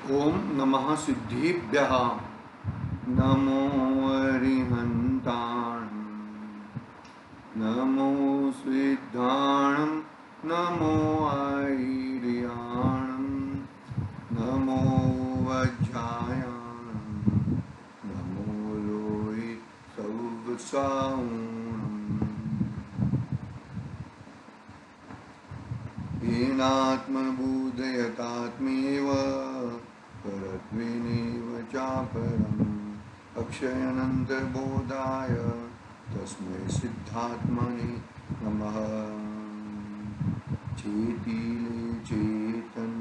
ओम नमः सिद्धिभ्यः नमो अरिहन्तान् नमो सिद्धाणं नमो ऐर्याणं नमो वज्रायाणं नमो लोहि सौवसाऊणम् येनात्मबोधयतात्मेव परत्वेनैव चापरम् अक्षयनन्तर्बोधाय तस्मै सिद्धात्मने नमः। चेतीले चेतन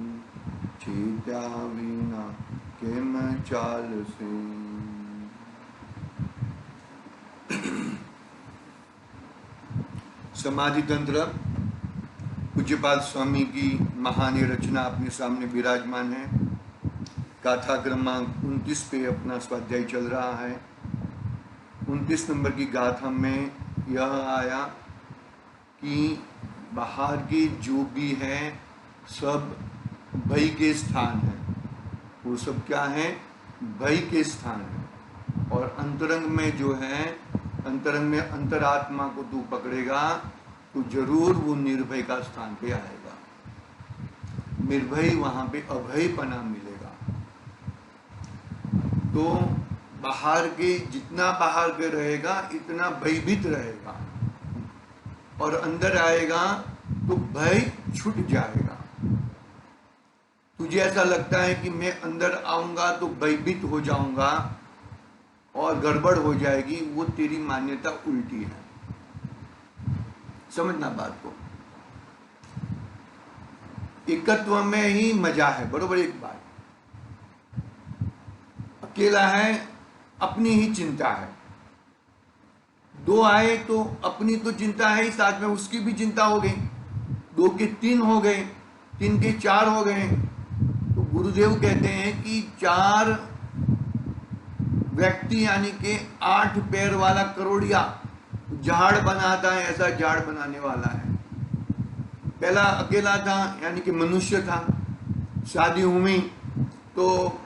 चेत्या विना किम चालसे। समाधि तंत्र पूज्यपाद स्वामी की महान रचना अपने सामने विराजमान है। गाथा क्रमांक 29 पे अपना स्वाध्याय चल रहा है। 29 नंबर की गाथा में यह आया कि बाहर के जो भी है सब भय के स्थान है। वो सब क्या है? भय के स्थान है। और अंतरंग में जो है, अंतरंग में अंतरात्मा को तू पकड़ेगा तो जरूर वो निर्भय का स्थान पे आएगा। निर्भय वहां पे अभयपना मिलेगा। तो बाहर के जितना बाहर के रहेगा इतना भयभीत रहेगा, और अंदर आएगा तो भय छूट जाएगा। तुझे ऐसा लगता है कि मैं अंदर आऊंगा तो भयभीत हो जाऊंगा और गड़बड़ हो जाएगी, वो तेरी मान्यता उल्टी है। समझना बात को। एकत्व में ही मजा है, बरोबर। एक बात, अकेला है अपनी ही चिंता है, दो आए तो अपनी तो चिंता है ही, साथ में उसकी भी चिंता हो गई। 2 के 3 हो गए, 3 के 4 हो गए। तो गुरुदेव कहते हैं कि 4 व्यक्ति यानी कि 8 पैर वाला करोड़िया झाड़ बनाता है, ऐसा झाड़ बनाने वाला है। पहला अकेला था यानी कि मनुष्य था, शादी हुई तो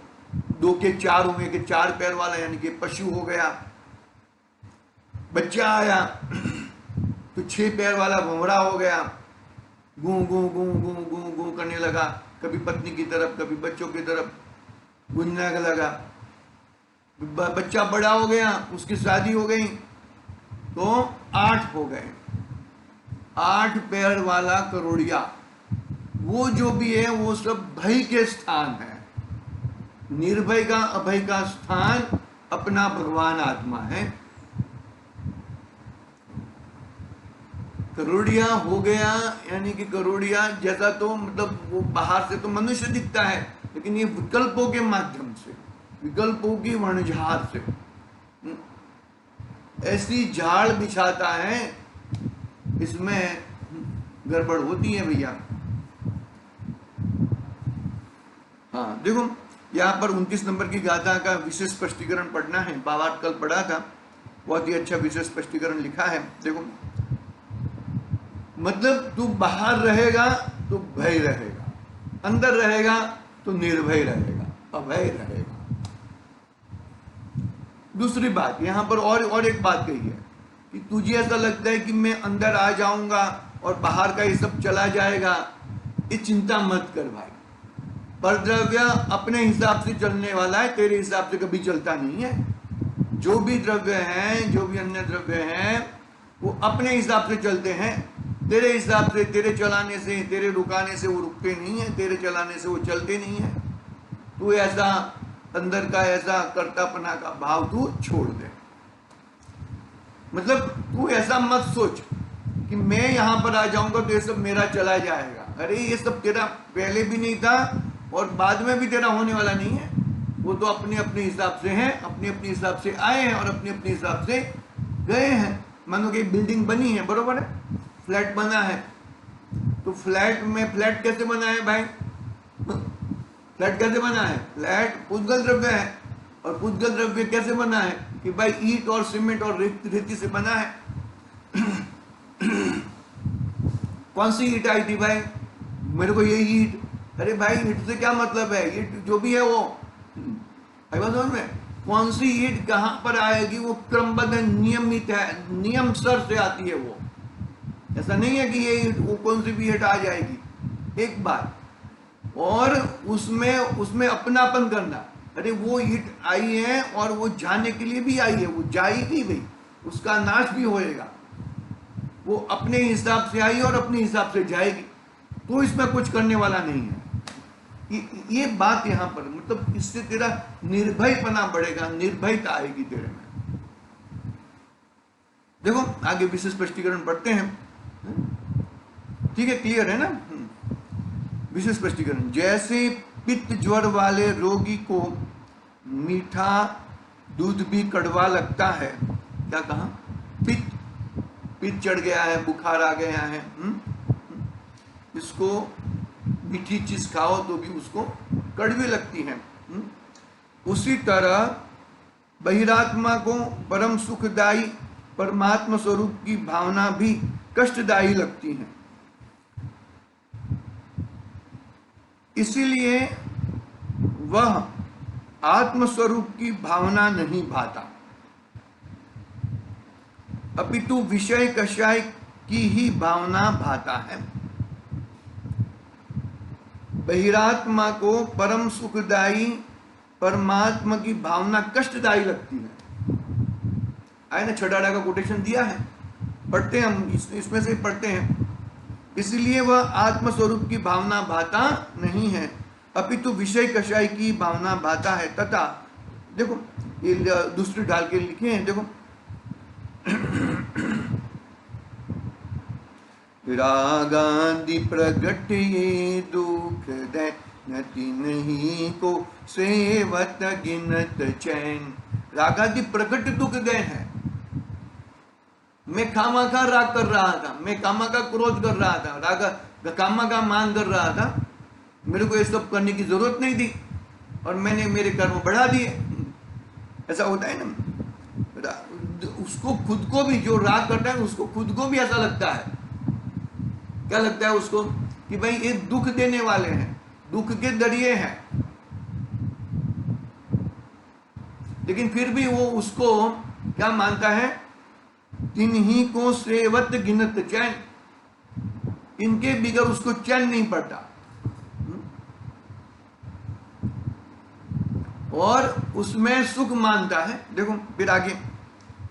2 के 4 हुए कि 4 पैर वाला यानी कि पशु हो गया। बच्चा आया तो 6 पैर वाला भंवरा हो गया, गूं गूं गूं गूं गूं गूं करने लगा, कभी पत्नी की तरफ कभी बच्चों की तरफ गूंजने लगा। बच्चा बड़ा हो गया, उसकी शादी हो गई तो 8 हो गए। 8 पैर वाला करोड़िया, वो जो भी है वो सब भय के स्थान है। निर्भय का अभय का स्थान अपना भगवान आत्मा है। करोड़िया हो गया यानी कि करोड़िया जैसा तो मतलब वो बाहर से तो मनुष्य दिखता है, लेकिन ये विकल्पों के माध्यम से, विकल्पों की वणझार से ऐसी झाड़ बिछाता है, इसमें गड़बड़ होती है भैया। हाँ देखो, यहाँ पर 29 नंबर की गाथा का विशेष स्पष्टीकरण पढ़ना है। बाबा कल पढ़ा था, बहुत ही अच्छा विशेष स्पष्टीकरण लिखा है। देखो, मतलब तू बाहर रहेगा तो भय रहेगा, अंदर रहेगा तो निर्भय रहेगा, अभय रहेगा। दूसरी बात यहाँ पर और एक बात कही है कि तुझे ऐसा लगता है कि मैं अंदर आ जाऊंगा और बाहर का ये सब चला जाएगा। ये चिंता मत कर भाई। परद्रव्य अपने हिसाब से चलने वाला है, तेरे हिसाब से कभी चलता नहीं है। जो भी द्रव्य हैं, जो भी अन्य द्रव्य हैं, वो अपने हिसाब से चलते हैं। तेरे हिसाब से, तेरे चलाने से, तेरे रुकाने से वो रुकते नहीं है, तेरे चलाने से वो चलते नहीं है। तू ऐसा अंदर का ऐसा कर्तापना का भाव तू छोड़ दे। मतलब तू ऐसा मत सोच कि मैं यहां पर आ जाऊंगा तो ये सब मेरा चला जाएगा। अरे ये सब तेरा पहले भी नहीं था और बाद में भी तेरा होने वाला नहीं है। वो तो अपने अपने हिसाब से हैं, अपने अपने हिसाब से आए हैं और अपने अपने हिसाब से गए हैं। मानो कि बिल्डिंग बनी है, बरोबर है, फ्लैट बना है, तो फ्लैट में फ्लैट कैसे बना है भाई? फ्लैट कैसे बना है? फ्लैट पुद्गल द्रव्य है, और पुद्गल द्रव्य कैसे बना है कि भाई ईंट और सीमेंट और रेती से बना है। कौन सी ईंट आई थी भाई? मेरे को ये ईंट अरे भाई हिट से क्या मतलब है, हिट जो भी है वो समझ में, कौन सी हिट कहां पर आएगी वो क्रमबद्ध नियमित है, नियम सर से आती है वो। ऐसा नहीं है कि ये हिट वो कौन सी भी हिट आ जाएगी एक बार, और उसमें उसमें अपनापन करना। अरे वो हिट आई है और वो जाने के लिए भी आई है, वो जाएगी भी, उसका नाश भी होएगा, वो अपने हिसाब से आई और अपने हिसाब से जाएगी, तो इसमें कुछ करने वाला नहीं है। ये बात यहां पर, मतलब इससे तेरा निर्भयपना बढ़ेगा, निर्भयता आएगी तेरे में। देखो आगे विशेष स्पष्टीकरण पढ़ते हैं, ठीक है, क्लियर है ना। विशेष स्पष्टीकरण, जैसे पित्त ज्वर वाले रोगी को मीठा दूध भी कड़वा लगता है, क्या कहा, पित्त चढ़ गया है, बुखार आ गया है, इसको मीठी चीज खाओ तो भी उसको कड़वी लगती है। उसी तरह बहिरात्मा को परम सुखदायी परमात्मा स्वरूप की भावना भी कष्टदायी लगती है, इसीलिए वह आत्मस्वरूप की भावना नहीं भाता, अपितु विषय कषाय की ही भावना भाता है। बहिरात्मा को परम सुखदायी परमात्मा की भावना कष्टदायी लगती है। आए ना, छठाड़ा का कोटेशन दिया है, पढ़ते हैं हम, इसमें से पढ़ते हैं, इसलिए वह आत्मस्वरूप की भावना भाता नहीं है, अपितु विषय कषाय की भावना भाता है। तथा देखो ये दूसरी डाल के लिखे हैं, देखो रागादि प्रगट ये दुख दे नति नहीं को सेवत गिनत चैन। रागादि प्रगट दुख दे है, मैं खामाखा राग कर रहा था, मैं खामाखा क्रोध कर रहा था, राग खामाखा मान कर रहा था, मेरे को ये सब करने की जरूरत नहीं थी और मैंने मेरे कर्म बढ़ा दिए। ऐसा होता है ना, उसको खुद को भी, जो राग करता है उसको खुद को भी ऐसा लगता है, क्या लगता है उसको कि भाई ये दुख देने वाले हैं, दुख के दरिये हैं, लेकिन फिर भी वो उसको क्या मानता है, तिन्ही को सेवत गिनत चैन, इनके बिगर उसको चैन नहीं पड़ता, और उसमें सुख मानता है। देखो फिर आगे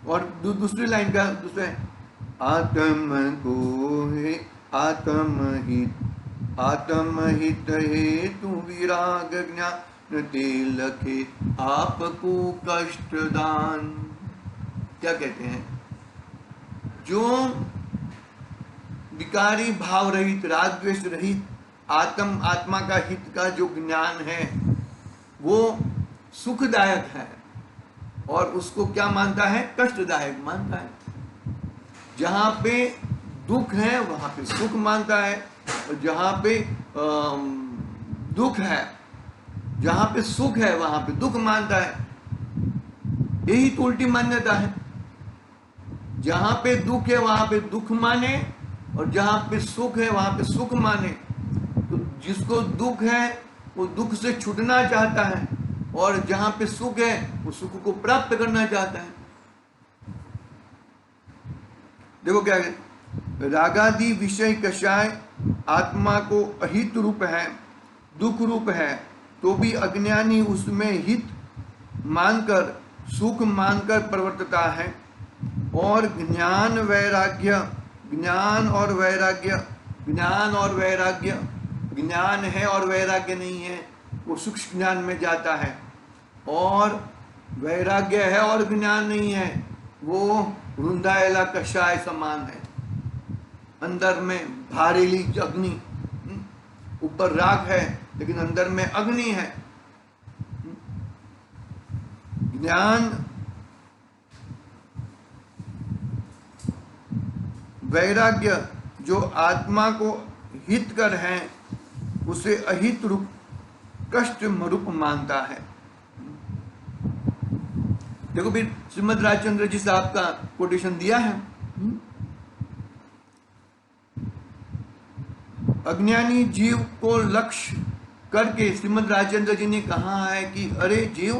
और दूसरी लाइन का दूसरे, आत्म को है आत्महित हेतु विराग ज्ञान ते लखे आपको कष्ट दान। क्या कहते हैं, जो विकारी भाव रहित, राग द्वेष रहित आत्मा का हित का जो ज्ञान है वो सुखदायक है, और उसको क्या मानता है, कष्टदायक मानता है। जहां पे दुख है वहां पे सुख मानता है, और जहां पे दुख है, जहां पे सुख है वहां पे दुख मानता है। यही तो उल्टी मान्यता है, जहां पे दुख है वहां पे दुख माने, और जहां पे सुख है वहां पे सुख माने। तो जिसको दुख है वो दुख से छूटना चाहता है, और जहां पे सुख है वो सुख को प्राप्त करना चाहता है। देखो क्या है, रागादि विषय कषाय आत्मा को अहित रूप है, दुख रूप है, तो भी अज्ञानी उसमें हित मानकर, सुख मानकर प्रवर्तता है। और ज्ञान और वैराग्य, ज्ञान है और वैराग्य नहीं है, वो सूक्ष्म ज्ञान में जाता है, और वैराग्य है और ज्ञान नहीं है, वो रुंधाएला कषाय समान है। अंदर में भारेली अग्नि, ऊपर राग है लेकिन अंदर में अग्नि है। ज्ञान वैराग्य जो आत्मा को हितकर है उसे अहित रूप कष्ट रूप मानता है। देखो फिर श्रीमद राजचंद्र जी साहब का कोटेशन दिया है, अज्ञानी जीव को लक्ष्य करके श्रीमद् राजचंद्र जी ने कहा है कि अरे जीव,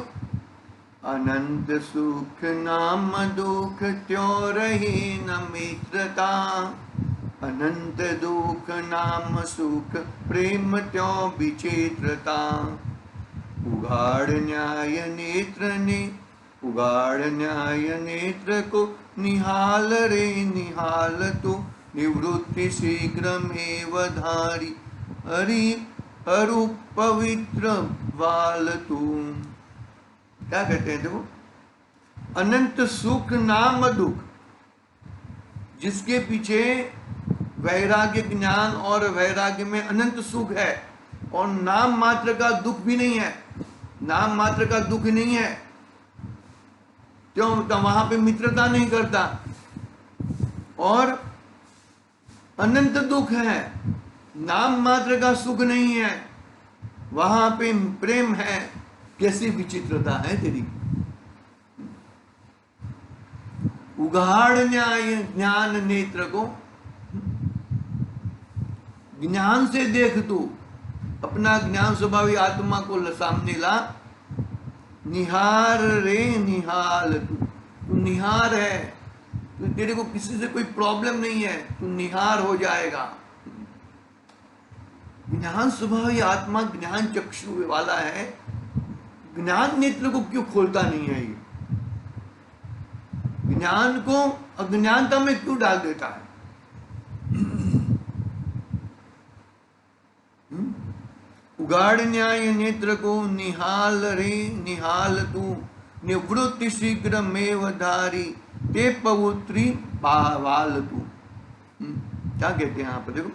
अनंत सुख नाम दुख त्यों रही न मित्रता, अनंत दुख नाम सुख प्रेम त्यों विचित्रता। उगाड़ न्याय नेत्र ने, उगाड़ न्याय नेत्र को निहाल रे निहाल तो, निवृत्ति शीघ्र में धारी हरि अरु पवित्र वाल तू। क्या कहते हैं देखो, अनंत सुख नाम दुख, जिसके पीछे वैराग्य ज्ञान और वैराग्य में अनंत सुख है और नाम मात्र का दुख भी नहीं है, नाम मात्र का दुख नहीं है, क्यों? तो वहां पे मित्रता नहीं करता और अनंत दुख है, नाम मात्र का सुख नहीं है, वहां पे प्रेम है। कैसी विचित्रता है तेरी। उगाड़ न्याय ज्ञान नेत्र को, ज्ञान से देख तू, अपना ज्ञान स्वभावी आत्मा को सामने ला। निहार रे निहाल तू, तू निहार है, तो तेरे को किसी से कोई प्रॉब्लम नहीं है, तू निहार हो जाएगा। ज्ञान स्वभावी आत्मा ज्ञान चक्षु वाला है, ज्ञान नेत्र को क्यों खोलता नहीं है? ये ज्ञान को अज्ञानता में क्यों डाल देता है? उगाड़ न्याय नेत्र को निहाल रे निहाल तू, निवृत्ति शीघ्र मेव धारी ते पवित्री पावाल तू। क्या कहते हैं यहाँ पर देखो,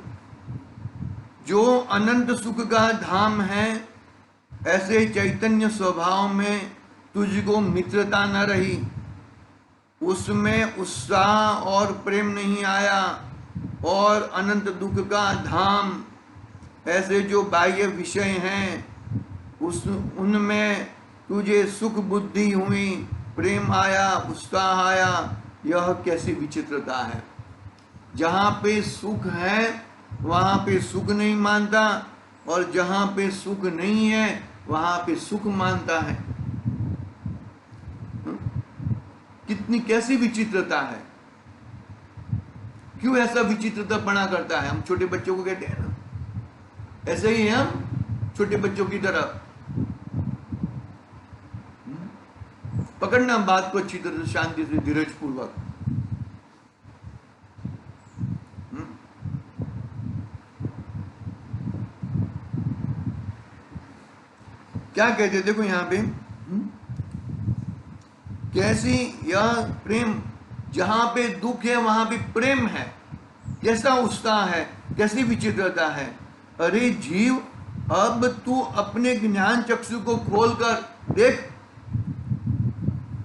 जो अनंत सुख का धाम है, ऐसे चैतन्य स्वभाव में तुझको मित्रता न रही, उसमें उत्साह और प्रेम नहीं आया, और अनंत दुख का धाम, ऐसे जो बाह्य विषय हैं उनमें तुझे सुख बुद्धि हुई, प्रेम आया, उत्साह आया, यह कैसी विचित्रता है। जहाँ पे सुख है वहाँ पे सुख नहीं मानता, और जहाँ पे सुख नहीं है वहाँ पे सुख मानता है। कितनी कैसी विचित्रता है। क्यों ऐसा विचित्रता बना करता है? हम छोटे बच्चों को कहते हैं ना, ऐसे ही हम छोटे बच्चों की तरह। पकड़ना बात को अच्छी तरह से, शांति से, धीरज पूर्वक। क्या कहते देखो यहाँ पे, कैसी यह प्रेम, जहां पे दुख है वहां पे प्रेम है, कैसा उत्साह है, कैसी विचित्रता है। अरे जीव, अब तू अपने ज्ञान चक्षु को खोलकर देख।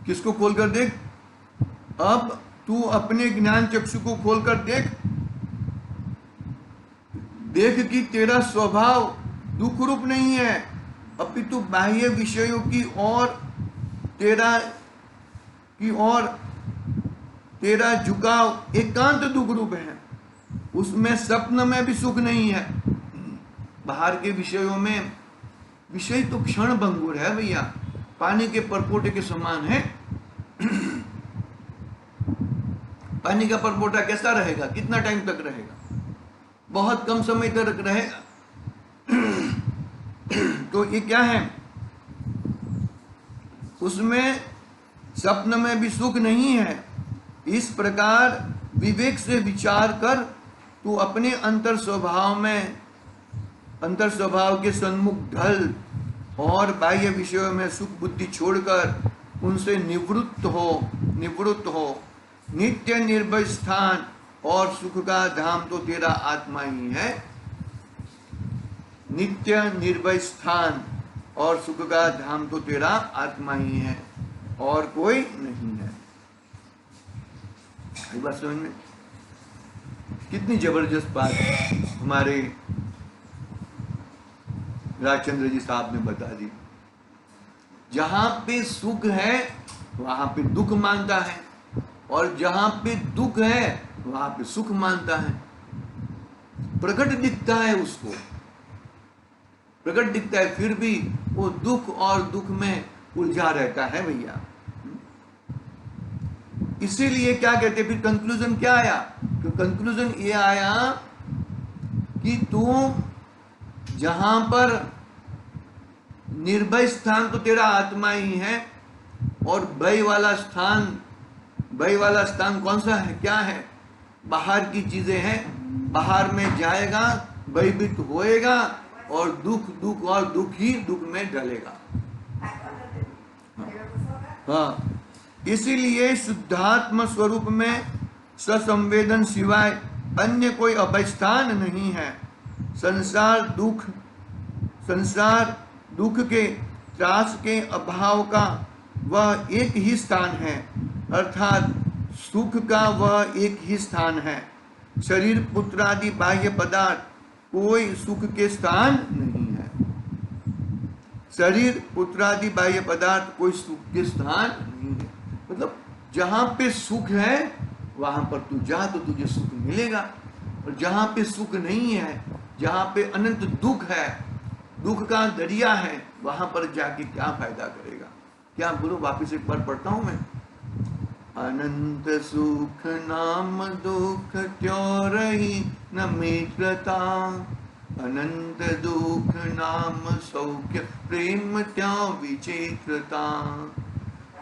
किसको खोलकर देख? अब तू अपने ज्ञान चक्षु को खोलकर देख। देख कि तेरा स्वभाव दुख रूप नहीं है, अपितु बाह्य विषयों की ओर तेरा झुकाव एकांत दुख रूप है। उसमें स्वप्न में भी सुख नहीं है। बाहर के विषयों में, विषय तो क्षण भंगुर है भैया, पानी के परपोटे के समान है। पानी का परपोटा कैसा रहेगा? कितना टाइम तक रहेगा? बहुत कम समय तक रहेगा। तो ये क्या है? उसमें स्वप्न में भी सुख नहीं है। इस प्रकार विवेक से विचार कर तू अपने अंतर स्वभाव के सन्मुख ढल, और बाह्य विषयों में सुख बुद्धि छोड़कर उनसे निवृत्त हो। नित्य निर्भय स्थान और सुख का धाम तो तेरा आत्मा ही है। नित्य निर्भय स्थान और सुख का धाम तो तेरा आत्मा ही है, और कोई नहीं है। ये बात समझ में? कितनी जबरदस्त बात हमारे राजचंद्र जी साहब ने बता दी। जहां पे सुख है वहां पे दुख मानता है, और जहां पे दुख है वहां पे सुख मानता है। प्रकट दिखता है उसको। प्रकट दिखता है, फिर भी वो दुख और दुख में उलझा रहता है भैया। इसीलिए क्या कहते, फिर कंक्लूजन क्या आया? तो कंक्लूजन ये आया कि तू जहां पर निर्भय स्थान तो तेरा आत्मा ही है, और भय वाला स्थान कौन सा है, क्या है? बाहर की चीजें हैं। बाहर में जाएगा, भयभीत होएगा, और दुख और दुख ही दुख में डलेगा। हाँ, इसीलिए शुद्धात्म स्वरूप में ससंवेदन सिवाय अन्य कोई अभयस्थान नहीं है। संसार दुख के त्रास के अभाव का वह एक ही स्थान है, अर्थात सुख का वह एक ही स्थान है। शरीर पुत्र आदि बाह्य पदार्थ कोई सुख के स्थान नहीं है। शरीर पुत्र आदि बाह्य पदार्थ कोई सुख के स्थान नहीं है। मतलब जहां पे सुख है वहां पर तू जा तो तुझे सुख मिलेगा, और जहां पे सुख नहीं है, जहां पे अनंत दुख है, दुख का दरिया है, वहां पर जाके क्या फायदा करेगा? क्या बोलो, वापिस एक बार पढ़ता हूं मैं। अनंत सुख नाम दुख त्यों रही न मित्रता, अनंत दुख नाम सौख्य प्रेम त्यों विचित्रता।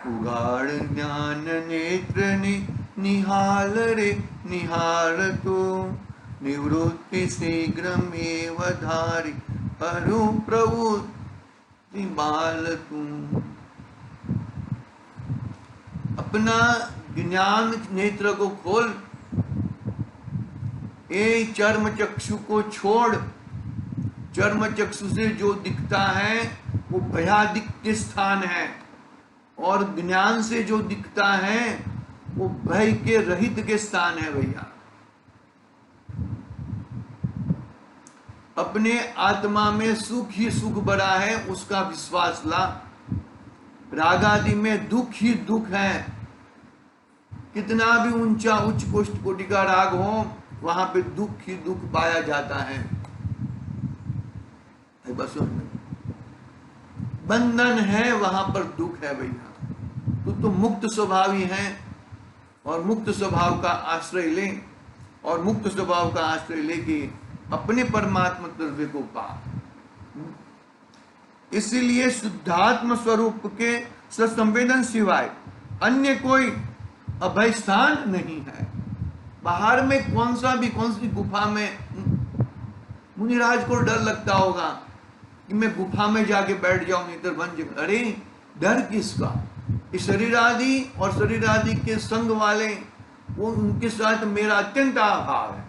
उगाड़ ज्ञान नेत्र निहाल रे निहार तो, निवृत्ति शीघ्रमेव धारी अरु प्रवृत्ति बाल तू। अपना ज्ञान नेत्र को खोल, ए चर्म चक्षु को छोड़। चर्म चक्षु से जो दिखता है वो भयादित्य स्थान है, और ज्ञान से जो दिखता है वो भय के रहित के स्थान है भैया। अपने आत्मा में सुख ही सुख भरा है, उसका विश्वास ला। राग आदि में दुख ही दुख है। कितना भी ऊंचा उच्च कोटि का राग हो, वहां पे दुख ही दुख पाया जाता है। बस बंधन है, वहां पर दुख है भैया। तो मुक्त स्वभावी है, और मुक्त स्वभाव का आश्रय ले, और मुक्त स्वभाव का आश्रय लेके अपने परमात्मा तत्व को पा। इसीलिए शुद्धात्म स्वरूप के ससंवेदन सिवाय अन्य कोई अभय स्थान नहीं है। बाहर में कौन सी गुफा में, मुनिराज को डर लगता होगा कि मैं गुफा में जाके बैठ जाऊं, नहीं तो बन जाऊं। अरे डर किसका? इस शरीर आदि और शरीर आदि के संग वाले, वो उनके साथ मेरा अत्यंत अभाव है।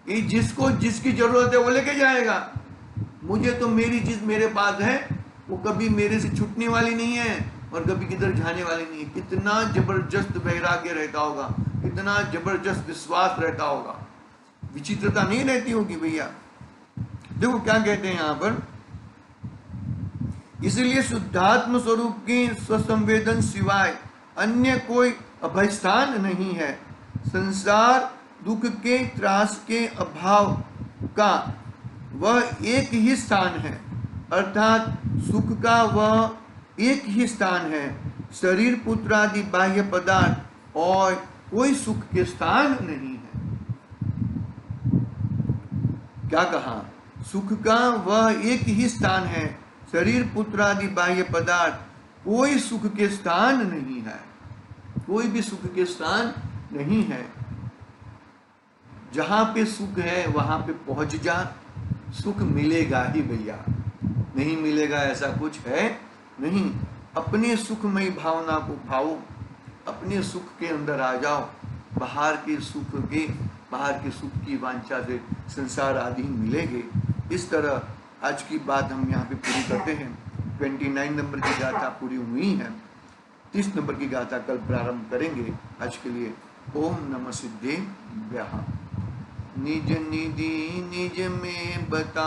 ये जिसकी जरूरत है वो लेके जाएगा। मुझे तो मेरी चीज मेरे पास है, वो कभी मेरे से छूटने वाली नहीं है, और कभी किधर जाने वाली नहीं है। कितना जबरदस्त वैराग्य रहता होगा, कितना जबरदस्त विश्वास रहता होगा, विचित्रता नहीं रहती होगी भैया। देखो क्या कहते हैं यहां पर, इसलिए शुद्धात्म स्वरूप के स्वसंवेदन सिवाय अन्य कोई अभयस्थान नहीं है। संसार दुख के त्रास के अभाव का वह एक ही स्थान है, अर्थात सुख का वह एक ही स्थान है। शरीर पुत्र आदि बाह्य पदार्थ और कोई सुख के स्थान नहीं है। क्या कहा? सुख का वह एक ही स्थान है, शरीर पुत्र आदि बाह्य पदार्थ कोई सुख के स्थान नहीं है। कोई भी सुख के स्थान नहीं है। जहां पे सुख है वहां पे पहुंच जा, सुख मिलेगा ही भैया। नहीं मिलेगा ऐसा कुछ है नहीं। अपने सुखमयी भावना को भाओ, अपने सुख के अंदर आ जाओ। बाहर के सुख की वांछा से संसार आदि मिलेंगे। इस तरह आज की बात हम यहाँ पे पूरी करते हैं। 29 नंबर की गाथा पूरी हुई है, 30 नंबर की गाथा कल प्रारंभ करेंगे। आज के लिए ओम नमः सिद्धेभ्यः। निज निधि निज में बता